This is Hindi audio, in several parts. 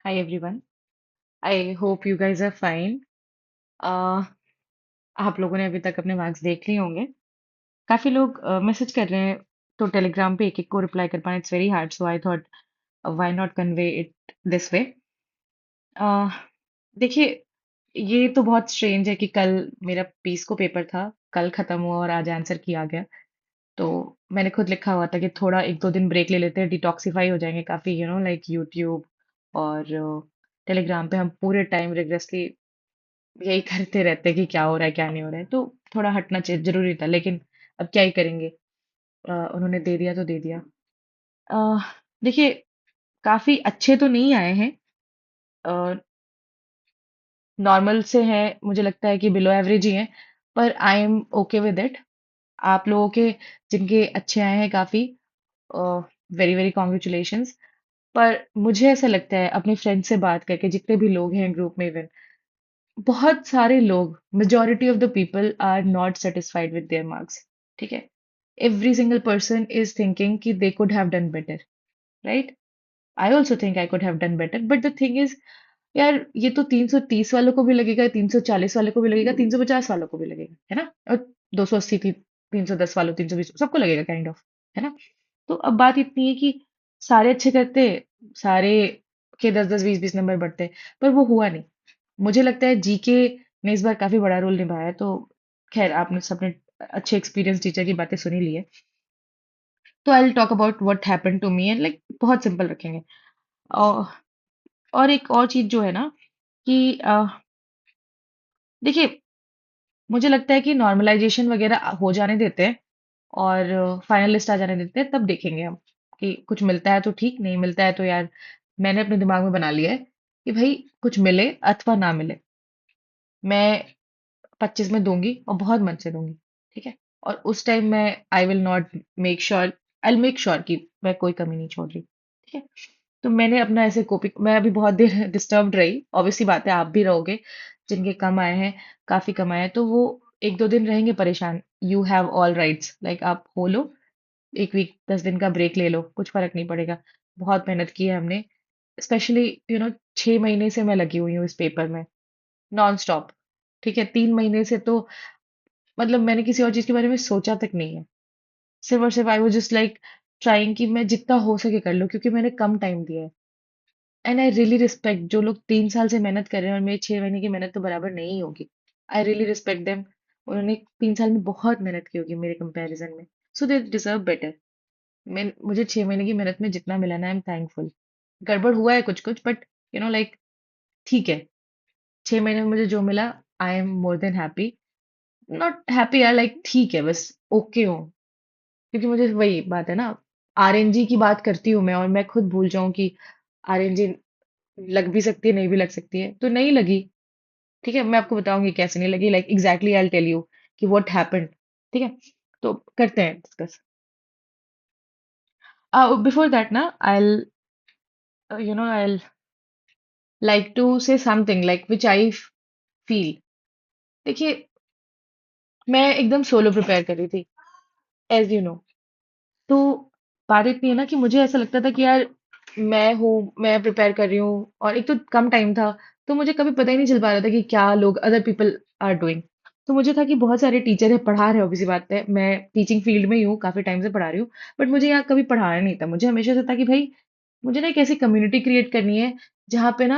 Hi everyone. I hope you guys are fine. Uh, आप लोगों ने अभी तक अपने मार्क्स देख लिए होंगे. काफी लोग मैसेज कर रहे हैं तो टेलीग्राम पे एक एक को रिप्लाई कर पाना it's very hard so I thought why not convey it this way. देखिए ये तो बहुत स्ट्रेंज है कि कल मेरा पीस को पेपर था, कल खत्म हुआ और आज आंसर किया गया. तो मैंने खुद लिखा हुआ था कि थोड़ा एक दो दिन ब्रेक ले लेते हैं, डिटॉक्सिफाई हो जाएंगे काफी लाइक यूट्यूब और टेलीग्राम पे हम पूरे टाइम रिग्रेसली यही करते रहते हैं कि क्या हो रहा है क्या नहीं हो रहा है. तो थोड़ा हटना चाहिए, जरूरी था, लेकिन अब क्या ही करेंगे. उन्होंने दे दिया तो दे दिया. अ, देखिए काफी अच्छे तो नहीं आए हैं, नॉर्मल से हैं, मुझे लगता है कि बिलो एवरेज ही हैं, पर I am okay with it. आप लोगों के जिनके अच्छे आए हैं काफी, वेरी वेरी कॉन्ग्रेचुलेशंस. पर मुझे ऐसा लगता है अपने फ्रेंड से बात करके, जितने भी लोग हैं ग्रुप में, इवन बहुत सारे लोग, majority of the people are not satisfied with their marks. ठीक है, every single person is thinking कि they could have done better, right. I also think I could have done better, but the thing is, यार ये तो 330 वालों को भी लगेगा, 340 वालों को भी लगेगा, 350 वालों को भी लगेगा, है ना. और 280 थी, 310 वालों, 320 सबको लगेगा काइंड ऑफ, है ना. तो अब बात इतनी है कि सारे अच्छे करते, सारे के 10 10 20 20 नंबर बढ़ते, पर वो हुआ नहीं. मुझे लगता है जीके ने इस बार काफी बड़ा रोल निभाया है. तो खैर, आपने सबने अच्छे एक्सपीरियंस टीचर की बातें सुनी ली है, तो I will talk about what happened to me and like बहुत सिंपल रखेंगे. और और एक और चीज जो है ना कि देखिए, मुझे लगता है कि नॉर्मलाइजेशन वगैरह हो जाने देते हैं और फाइनल लिस्ट आ जाने देते हैं, तब देखेंगे हम कि कुछ मिलता है तो ठीक, नहीं मिलता है तो यार, मैंने अपने दिमाग में बना लिया है कि भाई कुछ मिले अथवा ना मिले, मैं 25 में दूंगी और बहुत मन से दूंगी. ठीक है, और उस टाइम मैं I will not make sure, I make sure कि मैं कोई कमी नहीं छोड़ रही. ठीक है, तो मैंने अपना ऐसे कॉपी, मैं अभी बहुत देर डिस्टर्ब्ड रही, ऑब्वियसली बात है आप भी रहोगे, जिनके कम आए हैं, काफी कम आए हैं, तो वो एक दो दिन रहेंगे परेशान. You have all rights, like आप हो लो, एक वीक 10 दिन का ब्रेक ले लो, कुछ फर्क नहीं पड़ेगा. बहुत मेहनत की है हमने, स्पेशली 6 महीने से मैं लगी हुई हूँ इस पेपर में, नॉन स्टॉप. ठीक है, 3 महीने से तो मतलब मैंने किसी और चीज के बारे में सोचा तक नहीं है. सिर्फ और सिर्फ आई वाज जस्ट लाइक ट्राइंग कि मैं जितना हो सके कर लूं, क्योंकि मैंने कम टाइम दिया है. एंड आई रियली रिस्पेक्ट जो लोग 3 साल से मेहनत कर रहे हैं और मेरी 6 महीने की मेहनत तो बराबर नहीं होगी. I really respect them. उन्होंने 3 साल में बहुत मेहनत की होगी मेरे कंपैरिजन में, सो दे डिजर्व बेटर. मैं मुझे 6 महीने की मेहनत में जितना मिला ना, आई एम थैंकफुल. गड़बड़ हुआ है कुछ कुछ, बट लाइक ठीक है. 6 महीने में मुझे जो मिला, I am more than happy. Not happy यार, लाइक ठीक है, बस ओके हूँ. क्योंकि मुझे वही बात है ना, आरएनजी की बात करती हूँ मैं, और मैं खुद भूल जाऊं कि आरएनजी लग भी सकती है, नहीं भी लग सकती है, तो नहीं लगी. ठीक है, मैं आपको बताऊंगी कैसे नहीं लगी, like exactly I tell you कि व्हाट हैपेंड. ठीक है, तो करते हैं डिस्कस. बिफोर दैट ना, I like to say something like which I feel. देखिए, मैं एकदम सोलो प्रिपेयर कर रही थी, एज यू नो. तो बात इतनी है ना कि मुझे ऐसा लगता था कि यार, मैं प्रिपेयर कर रही हूँ और एक तो कम टाइम था, तो मुझे कभी पता ही नहीं चल पा रहा था कि क्या लोग अदर पीपल आर डूइंग. तो मुझे था कि बहुत सारे टीचर है, पढ़ा रहे हो, obvious सी बात है, मैं टीचिंग फील्ड में ही हूँ, काफी टाइम से पढ़ा रही हूँ, बट मुझे यहाँ कभी पढ़ाना नहीं था. मुझे हमेशा से था कि भाई, मुझे ना एक ऐसी कम्युनिटी क्रिएट करनी है जहाँ पे ना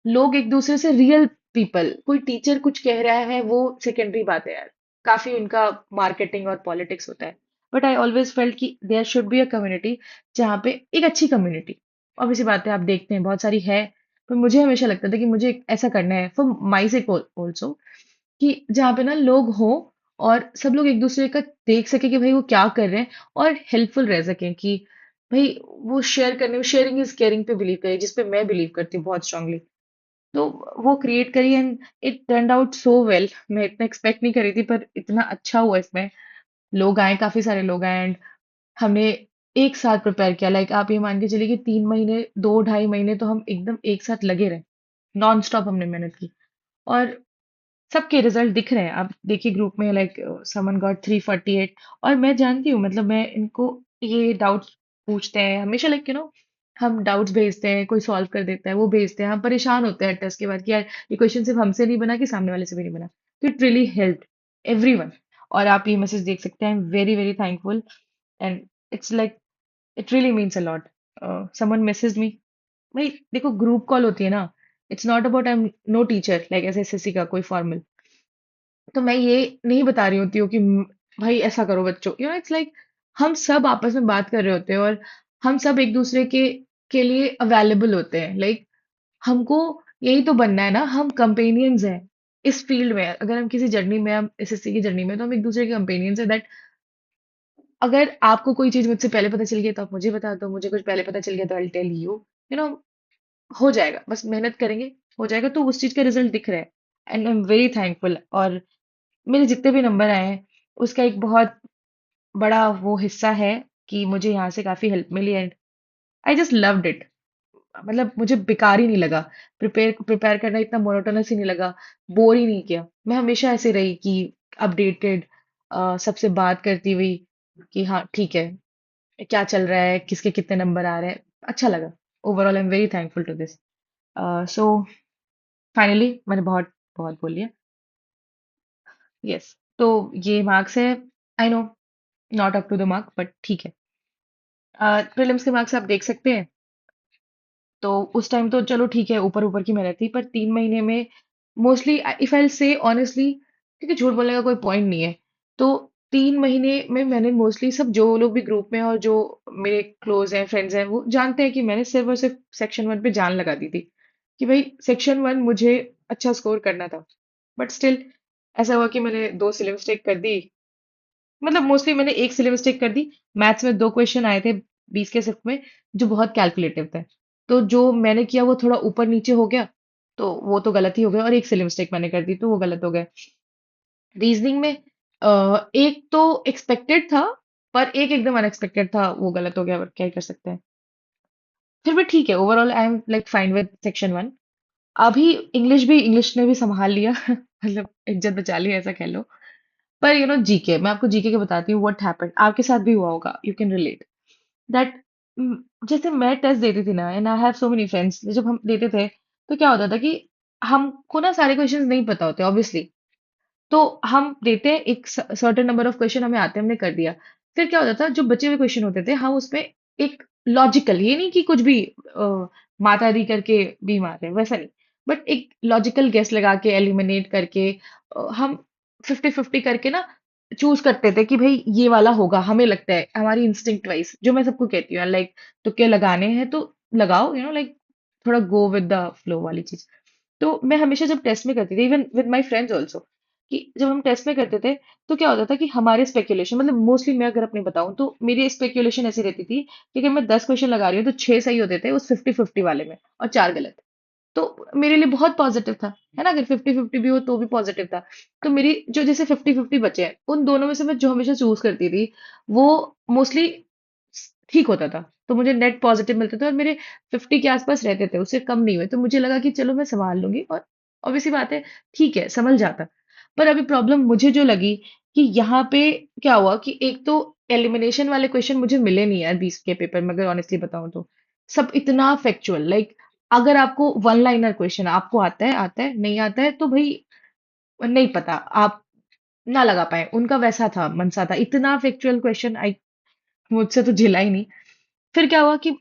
लोग एक दूसरे से, रियल पीपल, कोई टीचर कुछ कह रहा है वो सेकेंडरी बात है यार, काफी उनका मार्केटिंग और पॉलिटिक्स होता है. बट आई ऑलवेज फेल्ट कि there should be a community, जहाँ पे एक अच्छी कम्युनिटी, ऑब्वियसली बात है आप देखते हैं बहुत सारी है, पर मुझे हमेशा लगता था कि मुझे ऐसा करना है फॉर माई सेक ऑल्सो, कि जहाँ पे ना लोग हो और सब लोग एक दूसरे का देख सके कि भाई वो क्या कर रहे हैं, और हेल्पफुल रह सकें कि भाई वो शेयर करने में, शेयरिंग इज केयरिंग पे बिलीव करें, जिसपे मैं बिलीव करती हूँ बहुत स्ट्रांगली. तो वो क्रिएट करी and it turn out so well. मैं इतना एक्सपेक्ट नहीं करी थी, पर इतना अच्छा हुआ इसमें. लोग आए, काफी सारे लोग आए, एंड हमने एक साथ प्रिपेयर किया. लाइक आप ये मान के चलिए कि 3 महीने, 2 ढाई महीने तो हम एकदम एक साथ लगे रहे, नॉन स्टॉप हमने मेहनत की. और सबके रिजल्ट दिख रहे हैं, आप देखिए ग्रुप में, लाइक समन गॉट 348. और मैं जानती हूँ, मतलब मैं इनको ये डाउट पूछते हैं हमेशा, लाइक हम डाउट्स भेजते हैं, कोई सॉल्व कर देता है, वो भेजते हैं, हम परेशान होते हैं टेस्ट के बाद कि यार ये क्वेश्चन सिर्फ हमसे नहीं बना कि सामने वाले से भी नहीं बना। तो इट रियली हेल्प एवरीवन। और आप ये मैसेज देख सकते हैं, very very thankful and it's like it really means a lot. Someone message me, भाई देखो ग्रुप कॉल होती है ना, it's not about I am no teacher like S S C का कोई फॉर्मल। तो मैं ये नहीं बता रही होती हूँ कि भाई ऐसा करो बच्चों, यू नो इट्स लाइक हम सब आपस में बात कर रहे होते हैं और हम सब एक दूसरे के लिए अवेलेबल होते हैं। लाइक हमको यही तो बनना है ना, हम कंपेनियंस हैं इस फील्ड में। अगर हम किसी जर्नी में, हम एसएससी की जर्नी में, तो हम एक दूसरे के कंपेनियंस हैं। दैट अगर आपको कोई चीज मुझसे पहले पता चल गई तो आप मुझे बता दो, मुझे कुछ पहले पता चल गया तो I tell you, you know. हो जाएगा, बस मेहनत करेंगे, हो जाएगा। तो उस चीज का रिजल्ट दिख रहा है and I am very thankful. और मेरे जितने भी नंबर आए हैं उसका एक बहुत बड़ा वो हिस्सा है कि मुझे यहाँ से काफी हेल्प मिली and I just loved it. मतलब मुझे बेकार ही नहीं लगा, प्रिपेयर प्रिपेयर करना इतना मोनोटोनस ही नहीं लगा, बोर ही नहीं किया। मैं हमेशा ऐसे रही कि अपडेटेड, सबसे बात करती हुई कि हाँ ठीक है, क्या चल रहा है, किसके कितने नंबर आ रहे हैं। अच्छा लगा। Overall I am very thankful to this. So finally मैंने बहुत बहुत बोल लिया। यस, तो ये मार्क्स है। I know, not up to the mark but ठीक है। प्रीलिम्स के मार्क्स आप देख सकते हैं। तो उस टाइम तो चलो ठीक है, ऊपर ऊपर की मेहनत थी, पर 3 महीने में मोस्टली, इफ आई से ऑनेस्टली, क्योंकि झूठ बोलने का कोई पॉइंट नहीं है, तो 3 महीने में मैंने मोस्टली, सब जो लोग भी ग्रुप में और जो मेरे क्लोज हैं, फ्रेंड्स हैं, वो जानते हैं कि मैंने सिर्फ और सिर्फ सेक्शन 1 पे जान लगा दी थी कि भाई सेक्शन 1 मुझे अच्छा स्कोर करना था। बट स्टिल ऐसा हुआ कि मैंने 2 सिली मिस्टेक कर दी। मतलब मोस्टली मैंने एक सिली मिस्टेक कर दी। मैथ्स में 2 क्वेश्चन आए थे 20 के शिफ्ट में, जो बहुत कैलकुलेटिव थे। तो जो मैंने किया वो थोड़ा ऊपर नीचे हो गया, तो वो तो गलत ही हो गया। और एक सिली मिस्टेक मैंने कर दी तो वो गलत हो गया। रीजनिंग में एक तो एक्सपेक्टेड था, पर एक एकदम अनएक्सपेक्टेड था, वो गलत हो गया। और क्या ही कर सकते हैं। फिर भी ठीक है, overall I am like fine with section 1। अभी इंग्लिश ने भी संभाल लिया मतलब इज्जत बचा ली, ऐसा कह लो। पर जीके, मैं आपको जीके के बताती हूँ व्हाट हैपेंड। आपके साथ भी हुआ होगा, यू कैन रिलेट दैट। जैसे मैं टेस्ट देती थी ना, and I have so many friends, जब हम देते थे तो क्या होता था कि हमको ना सारे क्वेश्चंस नहीं पता होते ऑब्वियसली। तो हम देते हैं, एक सर्टेन नंबर ऑफ क्वेश्चन हमें आते हैं, हमने कर दिया। फिर क्या होता था, जो बचे हुए क्वेश्चन होते थे हम उसमें एक लॉजिकल, ये नहीं कि कुछ भी माता दी करके भी मार रहे हैं, वैसा नहीं, बट एक लॉजिकल गेस लगा के, एलिमिनेट करके, हम 50-50 करके ना चूज करते थे कि भाई ये वाला होगा, हमें लगता है, हमारी इंस्टिंक्ट वाइज। जो मैं सबको कहती हूँ लाइक, तुक्के लगाने हैं तो लगाओ, लाइक थोड़ा गो विद द फ्लो वाली चीज। तो मैं हमेशा जब टेस्ट में करती थी, even with my friends also, कि जब हम टेस्ट में करते थे तो क्या होता था कि हमारे स्पेक्यूलेशन, मतलब मोस्टली मैं अगर अपनी बताऊं तो मेरी स्पेक्यूलेशन ऐसी रहती थी कि अगर मैं 10 क्वेश्चन लगा रही हूँ तो 6 सही होते थे उस 50-50 वाले में और 4 गलत। तो मेरे लिए बहुत पॉजिटिव था, है ना? अगर 50-50 भी हो तो भी पॉजिटिव था। तो मेरी जो जैसे 50-50 बचे हैं, उन दोनों में से मैं जो हमेशा चूज करती थी वो मोस्टली ठीक होता था। तो मुझे नेट पॉजिटिव मिलते थे और मेरे 50 के आसपास रहते थे, उससे कम नहीं हुए। तो मुझे लगा कि चलो मैं संभाल लूंगी, और ऑब्वियसली बात है, ठीक है, संभल जाता। पर अभी प्रॉब्लम मुझे जो लगी कि यहाँ पे क्या हुआ कि एक तो एलिमिनेशन वाले क्वेश्चन मुझे मिले नहीं यार 20 के पेपर में, अगर ऑनेस्टली बताऊं तो। सब इतना फैक्चुअल, लाइक अगर आपको वन लाइनर क्वेश्चन आपको आता है, नहीं आता है तो भाई नहीं पता, आप ना लगा पाए। उनका वैसा था, मनसा था, इतना फैक्चुअल क्वेश्चन, आई मुझसे तो झेला ही नहीं। फिर क्या हुआ कि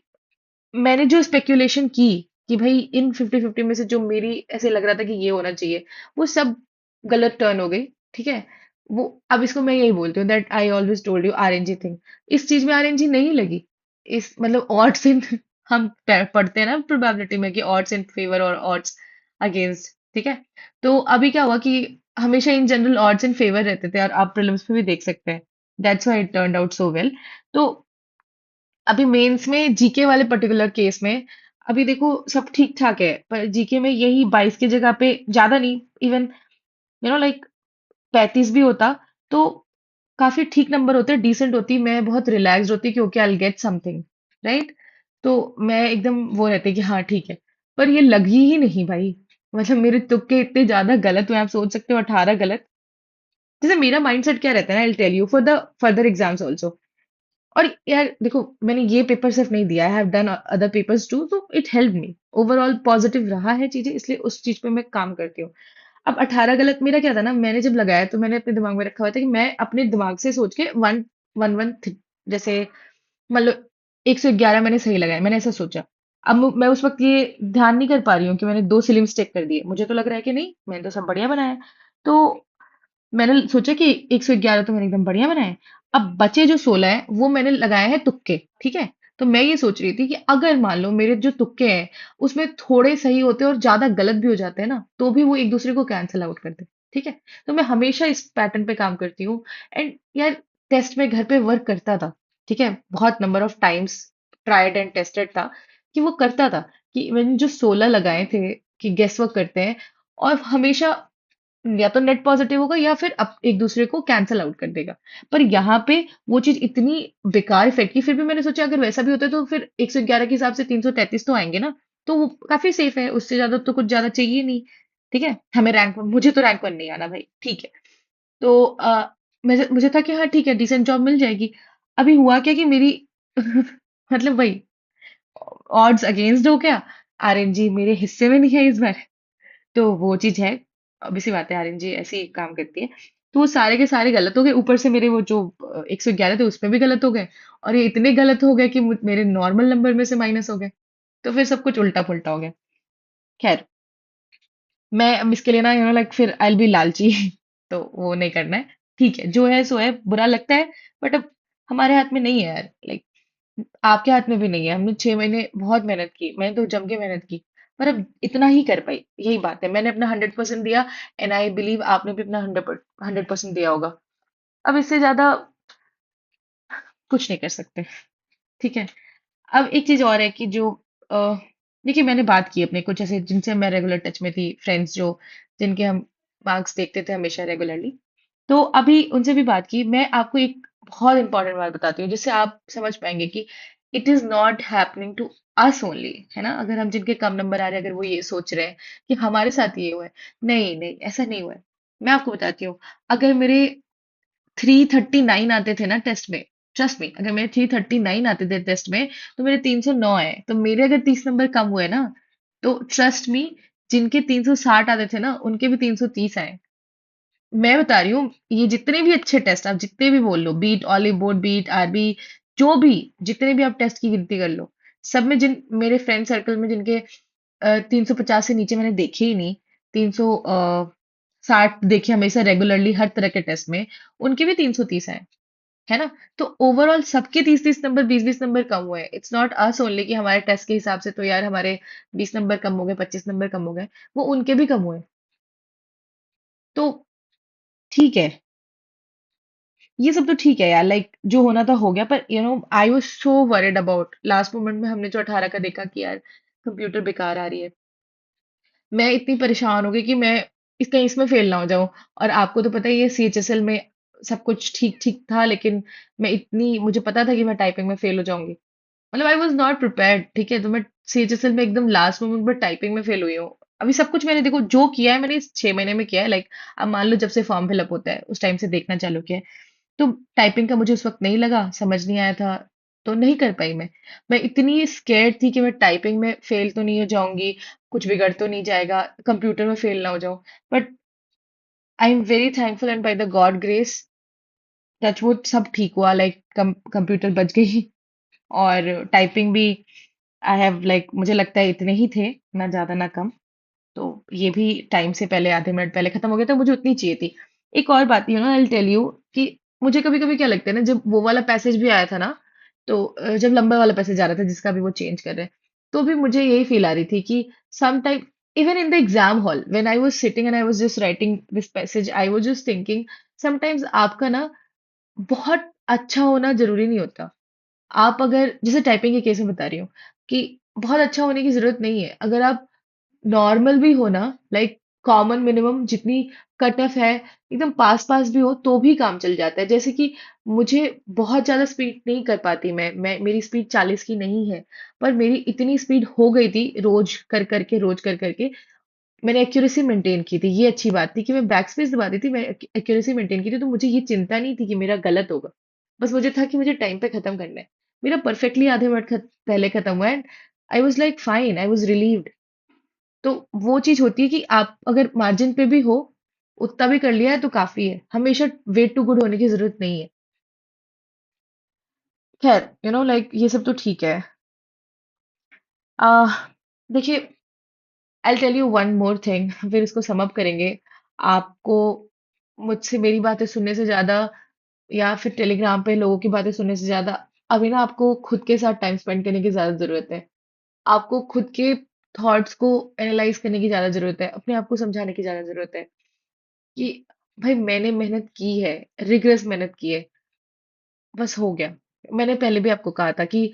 मैंने जो स्पेक्यूलेशन की कि भाई इन 50-50 में से जो मेरी ऐसे लग रहा था कि ये होना चाहिए, वो सब गलत टर्न हो गई। ठीक है, वो अब इसको मैं यही बोलती हूँ that I always told you RNG thing. इस चीज में आरएनजी नहीं लगी। इस मतलब ऑड्स इन हम पढ़ते हैं ना प्रोबेबिलिटी में कि ऑड्स इन फेवर और ऑड्स अगेंस्ट। ठीक है, तो अभी क्या हुआ कि हमेशा in general odds in favour रहते थे, और आप प्रीलिम्स में भी देख सकते हैं। That's why it turned out so well. तो अभी मेंस में जीके वाले पर्टिकुलर केस में अभी देखो सब ठीक ठाक है, पर जीके में यही 22 की जगह पे, ज्यादा नहीं, इवन लाइक 35 भी होता तो काफी ठीक नंबर होते, डिसेंट होती, मैं बहुत रिलैक्स्ड होती कि okay I will get something, right. तो मैं एकदम वो रहती कि हाँ ठीक है। पर ये लगी ही नहीं भाई। मतलब मेरे तुक्के इतने ज्यादा गलत हुए, आप सोच सकते हो, 18 गलत। जैसे मेरा माइंडसेट क्या रहता है ना, I tell you for the further exams also. और यार देखो, मैंने ये पेपर सिर्फ नहीं दिया, I have done other papers too, तो it help me. Overall positive रहा है चीजें, इसलिए उस चीज पे मैं काम करती हूँ। अब 18 गलत मेरा क्या था ना, मैंने जब लगाया तो मैंने अपने दिमाग में रखा हुआ था कि मैं अपने दिमाग से सोच के वन जैसे मतलब 111 मैंने सही लगाया, मैंने ऐसा सोचा। अब मैं उस वक्त ये ध्यान नहीं कर पा रही हूँ कि मैंने 2 सिली मिस्टेक कर दिए, मुझे तो लग रहा है कि नहीं, मैंने तो सब बढ़िया बनाया। तो मैंने सोचा कि 111 तो मैंने एकदम बढ़िया बनाए। अब बचे जो 16 है वो मैंने लगाए हैं तुक्के, ठीक है। तो मैं ये सोच रही थी कि अगर मान लो मेरे जो तुक्के हैं उसमें थोड़े सही होते और ज्यादा गलत भी हो जाते हैं ना, तो भी वो एक दूसरे को कैंसिल आउट करते, ठीक है। तो मैं हमेशा इस पैटर्न पे काम करती हूँ। एंड यार, टेस्ट में घर पे वर्क करता था, ठीक है, बहुत number of times tried and tested था कि वो करता था। कि मैंने जो 16 लगाए थे कि गेस वर्क करते हैं, और हमेशा या तो नेट पॉजिटिव होगा या फिर एक दूसरे को कैंसल आउट कर देगा। पर यहाँ पे वो चीज इतनी बेकार इफेक्ट की, फिर भी मैंने सोचा अगर वैसा भी होता है तो फिर 111 के हिसाब से 333 तो आएंगे ना, तो वो काफी सेफ है, उससे ज्यादा तो कुछ ज्यादा चाहिए नहीं। ठीक है, हमें मुझे तो रैंक 1 नहीं आना भाई, ठीक है। तो मुझे मुझे था कि हाँ ठीक है, डिसेंट जॉब मिल जाएगी। अभी हुआ क्या कि मेरी मतलब वही, ऑड्स अगेंस्ट हो गया, आरएनजी मेरे हिस्से में नहीं है इस बार। तो वो चीज है, obvious सी बात है, आरएनजी ऐसे ही काम करती है। तो वो सारे के सारे गलत हो गए, ऊपर से मेरे वो जो 111 थे उसमें भी गलत हो गए। और ये इतने गलत हो गए कि मेरे नॉर्मल नंबर में से माइनस हो गए। तो फिर सब कुछ उल्टा पुल्टा हो गया। खैर, मैं अब इसके लिए ना लाइक फिर आई बी लालची तो वो नहीं करना है। ठीक है, जो है सो है, बुरा लगता है। बट अब हमारे हाथ में नहीं है यार, लाइक आपके हाथ में भी नहीं है। हमने 6 महीने बहुत मेहनत की, मैंने तो जम के मेहनत की, पर अब इतना ही कर पाई, यही बात है। मैंने अपना 100% दिया, एंड आई बिलीव आपने भी अपना 100% दिया होगा। अब इससे ज्यादा कुछ नहीं कर सकते, ठीक है। अब एक चीज और है कि जो अ, देखिए, मैंने बात की अपने कुछ ऐसे जिनसे मैं रेगुलर टच में थी, फ्रेंड्स जो जिनके हम मार्क्स देखते थे हमेशा रेगुलरली। तो अभी उनसे भी बात की। मैं आपको एक बहुत इंपॉर्टेंट बात बताती हूँ जिससे आप समझ पाएंगे कि it is not happening to us only, है ना। अगर हम जिनके कम नंबर आ रहे हैं, अगर वो ये सोच रहे हैं कि हमारे साथ ये हुआ है, नहीं नहीं, ऐसा नहीं हुआ है। मैं आपको बताती हूँ, अगर मेरे 339 आते थे ना टेस्ट में, ट्रस्ट मी, अगर मेरे 339 आते थे टेस्ट में, तो मेरे 309 आए। तो मेरे अगर 30 नंबर कम हुए ना, तो ट्रस्ट मी, जिनके 360 आते थे ना उनके भी 330 आए। मैं बता रही हूँ, ये जितने भी अच्छे टेस्ट, आप जितने भी बोल लो, beat Oliveboard, beat RB, जो भी, जितने भी आप टेस्ट की गिनती कर लो, सब में जिन मेरे फ्रेंड सर्कल में जिनके 350 से नीचे मैंने देखे ही नहीं, 360 देखे हमेशा रेगुलरली हर तरह के टेस्ट में, उनके भी 330 आए, है ना। तो ओवरऑल सबके 30-30 नंबर, 20-20 नंबर कम हुए। इट्स नॉट अस ओनली कि हमारे टेस्ट के हिसाब से तो यार हमारे 20 नंबर कम हो गए, 25 नंबर कम हो गए, वो उनके भी कम हुए। तो ठीक है, ये सब तो ठीक है यार, लाइक जो होना था हो गया। पर I was so worried about last moment में हमने जो 18 का देखा कि यार कंप्यूटर बेकार आ रही है। मैं इतनी परेशान हो गई कि मैं कहीं इसमें फेल ना हो जाऊं। और आपको तो पता ही है, सीएचएसएल में सब कुछ ठीक ठीक था, लेकिन मुझे पता था कि मैं टाइपिंग में फेल हो जाऊंगी। मतलब आई वॉज नॉट प्रिपेयर्ड, ठीक है। तो मैं सीएचएसएल में एकदम लास्ट मोमेंट पर टाइपिंग में फेल हुई हूँ। अभी सब कुछ मैंने देखो जो किया है, मैंने इस 6 महीने में किया है, लाइक अब मान लो जब से फॉर्म फिलअप होता है उस टाइम से देखना चालू किया है। तो टाइपिंग का मुझे उस वक्त नहीं लगा, समझ नहीं आया था, तो नहीं कर पाई मैं इतनी स्केर्ड थी कि मैं टाइपिंग में फेल तो नहीं हो जाऊंगी, कुछ बिगड़ तो नहीं जाएगा, कंप्यूटर में फेल ना हो जाऊं। But I am very thankful and by the God grace, touchwood सब ठीक हुआ, लाइक कंप्यूटर बच गई। और टाइपिंग भी आई हैव लाइक, मुझे लगता है इतने ही थे, ना ज्यादा ना कम। तो ये भी टाइम से पहले, आधे मिनट पहले खत्म हो गया था, मुझे उतनी चाहिए थी। एक और बात, आई टेल यू कि मुझे कभी कभी क्या लगता है ना, जब वो वाला पैसेज भी आया था ना, तो जब लंबा वाला पैसेज आ रहा था जिसका भी वो चेंज कर रहे हैं, तो भी मुझे यही फील आ रही थी कि some time, even in the exam hall when I was sitting and I was just writing this passage, I was just thinking sometimes आपका ना बहुत अच्छा होना जरूरी नहीं होता। आप अगर जैसे टाइपिंग के केस में बता रही हूँ कि बहुत अच्छा होने की जरूरत नहीं है, अगर आप नॉर्मल भी हो ना, लाइक कॉमन मिनिमम जितनी कट ऑफ है, एकदम पास पास भी हो तो भी काम चल जाता है। जैसे कि मुझे बहुत ज्यादा स्पीड नहीं कर पाती, मैं मेरी स्पीड 40 की नहीं है, पर मेरी इतनी स्पीड हो गई थी रोज कर करके, रोज कर करके मैंने एक्यूरेसी मेंटेन की थी। ये अच्छी बात थी कि मैं बैक स्पेस दबाती थी, मैं एक्यूरेसी मेंटेन की थी, तो मुझे ये चिंता नहीं थी कि मेरा गलत होगा। बस मुझे था कि मुझे टाइम पे खत्म करना है। मेरा परफेक्टली आधे मिनट पहले खत्म हुआ and I was like fine, I was relieved. तो वो चीज होती है कि आप अगर मार्जिन पे भी हो, उतना भी कर लिया है तो काफी है। हमेशा वेट टू गुड होने की जरूरत नहीं है। खैर, लाइक ये सब तो ठीक है। आह देखिए, I tell you one more thing, फिर इसको सम अप करेंगे। आपको मुझसे मेरी बातें सुनने से ज्यादा या फिर टेलीग्राम पे लोगों की बातें सुनने से ज्यादा अभी ना आपको खुद के साथ टाइम स्पेंड करने की ज्यादा जरूरत है। आपको खुद के थॉट्स को एनालाइज करने की ज्यादा जरूरत है, अपने आप को समझाने की ज्यादा जरूरत है कि भाई मैंने मेहनत की है, रिग्रेस मेहनत की है, बस हो गया। मैंने पहले भी आपको कहा था कि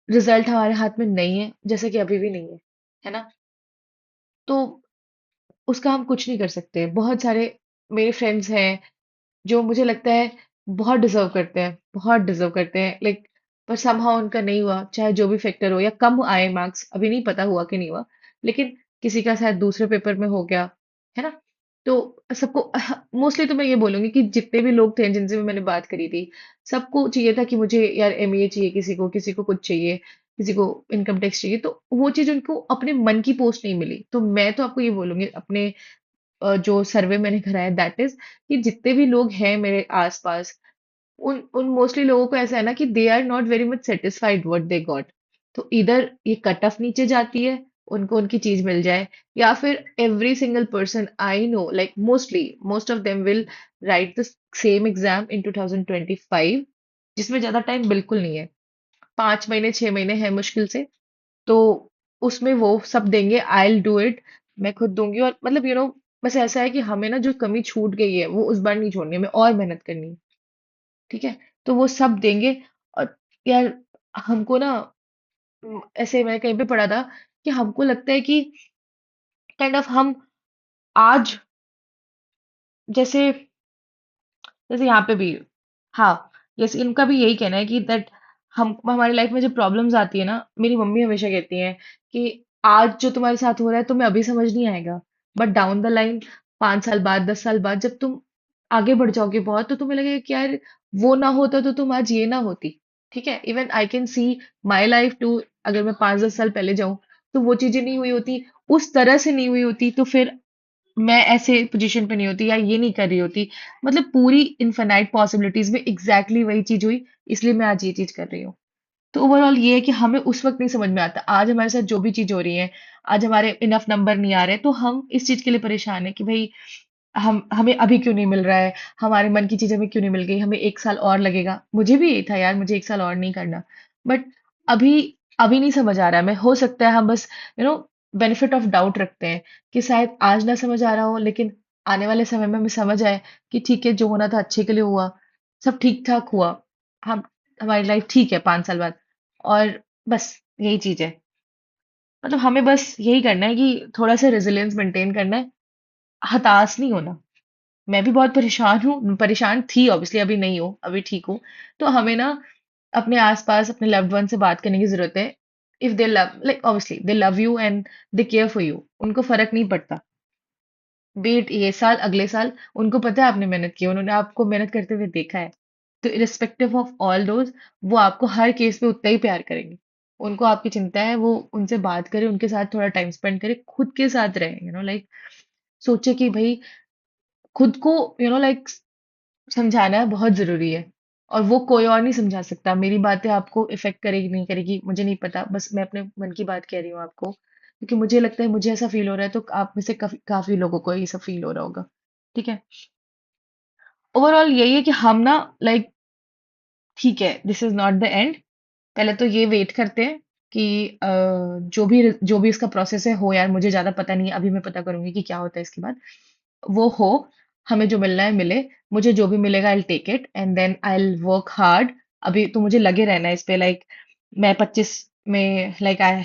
रिजल्ट हमारे हाथ में नहीं है, जैसे कि अभी भी नहीं है ना? तो उसका हम कुछ नहीं कर सकते। बहुत सारे मेरे फ्रेंड्स हैं जो मुझे लगता है बहुत डिजर्व करते हैं, बहुत डिजर्व करते हैं, लाइक, पर समहाउ उनका नहीं हुआ, चाहे जो भी फैक्टर हो, या कम आए मार्क्स, अभी नहीं पता हुआ कि नहीं हुआ, लेकिन किसी का शायद दूसरे पेपर में हो गया, है ना? तो सबको मोस्टली तो मैं ये बोलूंगी कि जितने भी लोग थे जिनसे भी मैंने बात करी थी, सबको चाहिए था कि मुझे यार एमएए चाहिए, किसी को कुछ चाहिए, किसी को इनकम टैक्स चाहिए, तो वो चीज उनको अपने मन की पोस्ट नहीं मिली। तो मैं तो आपको ये बोलूंगी, अपने जो सर्वे मैंने कराया दैट इज, कि जितने भी लोग हैं मेरे आसपास, उन उन मोस्टली लोगों को ऐसा है ना कि they are not very much satisfied what they got. तो इधर ये कट ऑफ नीचे जाती है, उनको उनकी चीज मिल जाए, या फिर every single person I know, like mostly most of them will write the same exam in 2025, जिसमें ज्यादा टाइम बिल्कुल नहीं है, 5 महीने 6 महीने है मुश्किल से। तो उसमें वो सब देंगे, आई विल डू इट, मैं खुद दूंगी। और मतलब बस ऐसा है कि हमें ना जो कमी छूट गई है वो उस बार नहीं छोड़नी, हमें और मेहनत करनी है। ठीक है, तो वो सब देंगे। और यार, हमको ना, ऐसे मैंने कहीं पे पढ़ा था कि हमको लगता है कि काइंड ऑफ हम आज, जैसे जैसे यहाँ पे भी, हाँ, यस, इनका भी यही कहना है कि दैट हम हमारी लाइफ में जब प्रॉब्लम्स आती है ना, मेरी मम्मी हमेशा कहती हैं कि आज जो तुम्हारे साथ हो रहा है तुम्हें अभी समझ नहीं आएगा, बट डाउन द लाइन, 5 साल बाद, 10 साल बाद, जब तुम आगे बढ़ जाओगे बहुत, तो तुम्हें लगेगा कि यार वो ना होता तो तुम आज ये ना होती। ठीक है, even I can see my life too, अगर मैं 5-10 साल पहले जाऊं, तो वो चीजें नहीं हुई होती, उस तरह से नहीं हुई होती, तो फिर मैं ऐसे पोजीशन पे नहीं होती या ये नहीं कर रही होती। मतलब पूरी इनफिनाइट पॉसिबिलिटीज में एग्जैक्टली वही चीज हुई, इसलिए मैं आज ये चीज कर रही हूँ। तो ओवरऑल ये है कि हमें उस वक्त नहीं समझ में आता, आज हमारे साथ जो भी चीज हो रही है, आज हमारे इनफ नंबर नहीं आ रहे, तो हम इस चीज के लिए परेशान है कि भाई हम हमें अभी क्यों नहीं मिल रहा है, हमारे मन की चीज हमें क्यों नहीं मिल गई, हमें 1 साल और लगेगा। मुझे भी यही था यार, मुझे 1 साल और नहीं करना, बट अभी अभी नहीं समझ आ रहा है। मैं, हो सकता है हम बस you know benefit of doubt रखते हैं कि शायद आज ना समझ आ रहा हो, लेकिन आने वाले समय में हमें समझ आए कि ठीक है, जो होना था अच्छे के लिए हुआ, सब ठीक ठाक हुआ, हम हमारी लाइफ ठीक है 5 साल बाद। और बस यही चीज है। मतलब हमें बस यही करना है कि थोड़ा सा रेजिलियंस मेंटेन करना है, हताश नहीं होना। मैं भी बहुत परेशान हूँ, परेशान थी ऑब्वियसली, अभी नहीं हूँ, अभी ठीक हूँ। तो हमें ना अपने आसपास अपने लव्ड वन से बात करने की जरूरत है। If they love, like obviously they love you and they care for you, उनको फर्क नहीं पड़ता, बीट ये साल अगले साल, उनको पता है आपने मेहनत की है, उन्होंने आपको मेहनत करते हुए देखा है। तो इरिस्पेक्टिव ऑफ ऑल दोज, वो आपको हर केस में उतना ही प्यार करेंगे। उनको आपकी चिंता है, वो उनसे बात करे, उनके साथ थोड़ा टाइम स्पेंड करे, खुद के साथ रहे, लाइक सोचे कि भाई खुद को लाइक समझाना बहुत ज़रूरी है। और वो कोई और नहीं समझा सकता। मेरी बातें आपको इफ़ेक्ट करेगी नहीं करेगी मुझे नहीं पता। बस मैं अपने मन की बात कह रही हूँ आपको। क्योंकि मुझे लगता है मुझे ऐसा फ़ील हो रहा है, तो आप में से काफ़ी लोगों को ये सब फ़ील हो रहा होगा। ठीक है? ओवरऑल यही है कि हम ना, लाइक, ठीक है, this is not the end. पहले तो ये वेट करते हैं कि जो भी इसका प्रोसेस है हो, यार मुझे ज़्यादा पता नहीं है। अभी मैं पता करूँगी कि क्या होता है इसके बाद। वो हो, हमें जो मिलना है मिले, मुझे जो भी मिलेगा I will take it and then I will work hard. अभी तो मुझे लगे रहना है इस पे, लाइक मैं 25 में, लाइक आई,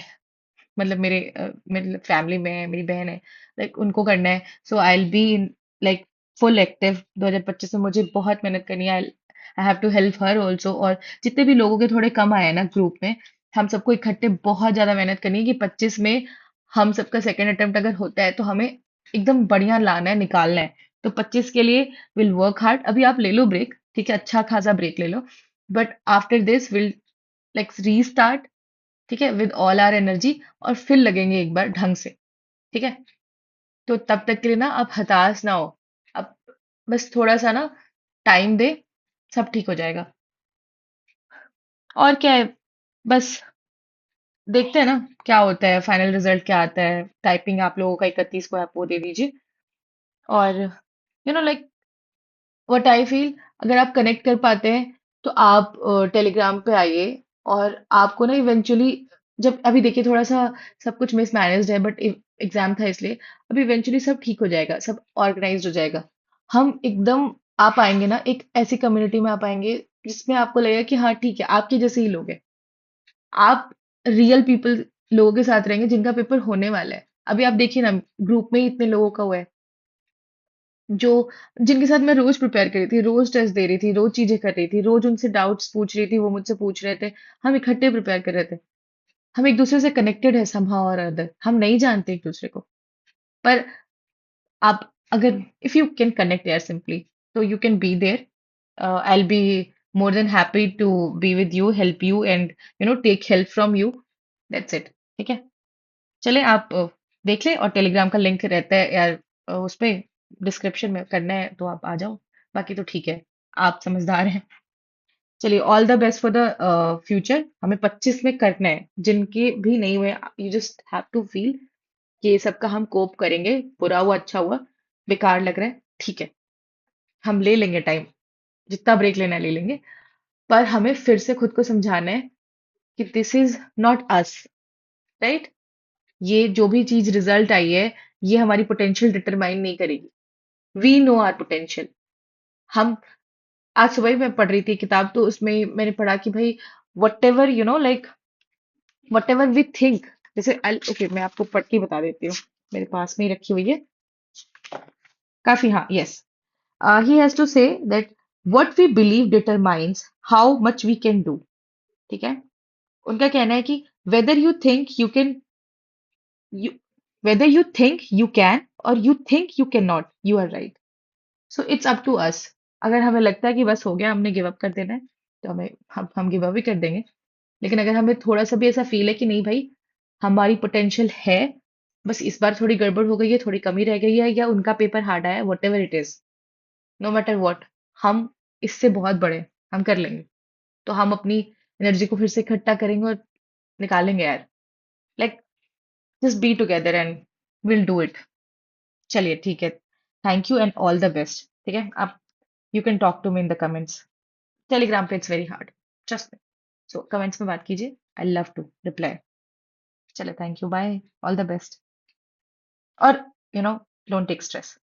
मतलब मेरे फैमिली में है, मेरी बहन है, लाइक उनको करना है। So I will be in, like, full active 2025 में। मुझे बहुत मेहनत करनी है, I have to help her also. और जितने भी लोगों के थोड़े कम आए हैं ना ग्रुप में, हम सबको इकट्ठे बहुत ज्यादा मेहनत करनी है कि 25 में हम सबका सेकेंड अटेम्प्ट अगर होता है तो हमें एकदम बढ़िया लाना है, निकालना है। तो 25 के लिए विल वर्क हार्ड। अभी आप ले लो ब्रेक, ठीक है, अच्छा खासा ब्रेक ले लो, but after this will like restart, ठीक है, विद ऑल आर एनर्जी, और फिर लगेंगे एक बार ढंग से, ठीक है। तो तब तक के लिए ना आप हताश ना हो, अब बस थोड़ा सा ना टाइम दे, सब ठीक हो जाएगा। और क्या है, बस देखते हैं ना क्या होता है, फाइनल रिजल्ट क्या आता है। टाइपिंग आप लोगों का 31 को आप वो दे दीजिए। और लाइक व्हाट आई फील, अगर आप कनेक्ट कर पाते हैं तो आप टेलीग्राम पे आइए। और आपको ना इवेंचुअली, जब अभी देखिए थोड़ा सा सब कुछ मिसमैनेज्ड है, बट एग्जाम था इसलिए अभी इवेंचुअली सब ठीक हो जाएगा, सब ऑर्गेनाइज्ड हो जाएगा। हम एकदम आ पाएंगे ना एक ऐसी कम्युनिटी में, आ पाएंगे जिसमें आपको लगेगा कि हाँ ठीक है, आपके जैसे ही लोग हैं। आप रियल पीपल, लोगों के साथ रहेंगे जिनका पेपर होने वाला है। अभी आप देखिए ना, ग्रुप में ही इतने लोगों का हुआ है, जो जिनके साथ मैं रोज प्रिपेयर कर रही थी, रोज टेस्ट दे रही थी, रोज चीजें कर रही थी, रोज उनसे डाउट्स पूछ रही थी, वो मुझसे पूछ रहे थे। हम इकट्ठे प्रिपेयर कर रहे थे। हम एक दूसरे से कनेक्टेड है समहाउ और अदर, हम नहीं जानते एक दूसरे को। पर आप अगर इफ यू कैन कनेक्ट यार सिंपली, तो you can be there. I be more than happy to be with you, help you, and take help from you. That's it, ठीक है। चले आप देख लें, और टेलीग्राम का लिंक रहता है यार उस पे, डिस्क्रिप्शन में करना है तो आप आ जाओ। बाकी तो ठीक है, आप समझदार हैं। चलिए, all the best for the future. हमें 25 में करना है, जिनके भी नहीं हुए, you just have to feel कि ये सबका हम कोप करेंगे, बुरा हुआ अच्छा हुआ, बेकार लग रहा है, ठीक है, हम ले लेंगे टाइम, जितना ब्रेक लेना है ले लेंगे। पर हमें फिर से खुद को समझाना है कि this is not us, right. ये जो भी चीज रिजल्ट आई है, ये हमारी पोटेंशियल डिटरमाइन नहीं करेगी। We know our potential. हम आज सुबह ही मैं पढ़ रही थी किताब, तो उसमें मैंने पढ़ा कि भाई, whatever like whatever we think, जैसे ओके मैं आपको पढ़ के बता देती हूँ, मेरे पास में ही रखी हुई है काफी, हाँ, yes. He has to say that what we believe determines how much we can do, ठीक है। उनका कहना है कि whether you think you can you whether you think you can और you think you can not, you are right. So it's up to us. अगर हमें लगता है कि बस हो गया, हमने गिव अप कर देना है, तो हम गिव अप भी कर देंगे। लेकिन अगर हमें थोड़ा सा भी ऐसा फील है कि नहीं भाई, हमारी पोटेंशियल है, बस इस बार थोड़ी गड़बड़ हो गई है, थोड़ी कमी रह गई है, या उनका पेपर हार्ड आया है, whatever it is, no matter what, हम इससे बहुत बड़े हैं, हम कर लेंगे। तो हम अपनी एनर्जी को फिर से इकट्ठा करेंगे और निकालेंगे यार, like just be together and will do it. चलिए ठीक है, thank you and all the best, ठीक है। आप you can talk to me in the comments. Telegram पे it's very hard, trust me. So comments में बात कीजिए, आई लव टू रिप्लाई। चलो, thank you, bye, all the best. और डोंट टेक स्ट्रेस।